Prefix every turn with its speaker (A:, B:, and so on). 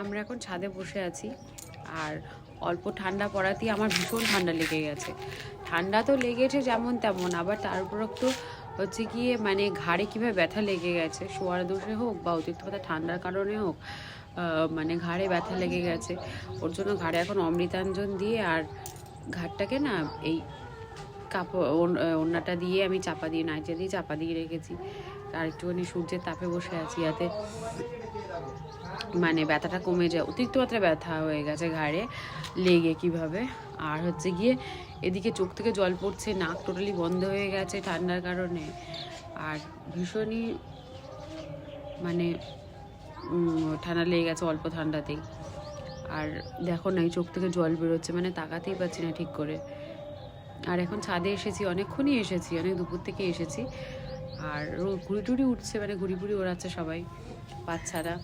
A: আমরা এখন ছাদে বসে আছি আর অল্প ঠান্ডা পড়াতেই আমার ভীষণ ঠান্ডা লেগে গেছে। ঠান্ডা তো লেগেছে যেমন তেমন, আবার তার উপর একটু হচ্ছে গিয়ে মানে ঘাড়ে কীভাবে ব্যথা লেগে গেছে, শোয়ার দোষে হোক বা অতিরিক্ত মাত্রা ঠান্ডার কারণে হোক, মানে ঘাড়ে ব্যথা লেগে গেছে। ওর জন্য ঘাড়ে এখন অমৃতাঞ্জন দিয়ে আর ঘাড়টাকে না এই কাপড় ওড়নাটা দিয়ে আমি চাপা দিয়ে নাইচে দিয়ে চাপা দিয়ে রেখেছি। আর একটুখানি সূর্যের তাপে বসে আছি যাতে মানে ব্যথাটা কমে যায়। অতিরিক্ত মাত্রায় ব্যথা হয়ে গেছে ঘাড়ে লেগে কীভাবে। আর হচ্ছে গিয়ে এদিকে চোখ থেকে জল পড়ছে, নাক টোটালি বন্ধ হয়ে গেছে ঠান্ডার কারণে, আর ভীষণই মানে ঠান্ডা লেগে গেছে অল্প ঠান্ডাতেই। আর দেখো না, এই চোখ থেকে জল বেরোচ্ছে, মানে তাকাতেই পারছি না ঠিক করে। আর এখন ছাদে এসেছি, অনেকক্ষণই এসেছি, অনেক দুপুর থেকে এসেছি। আর ঘুড়ি টুড়ি উঠছে, মানে ঘুড়ি ফুড়ি ওড়াচ্ছে সবাই, বাচ্চারা।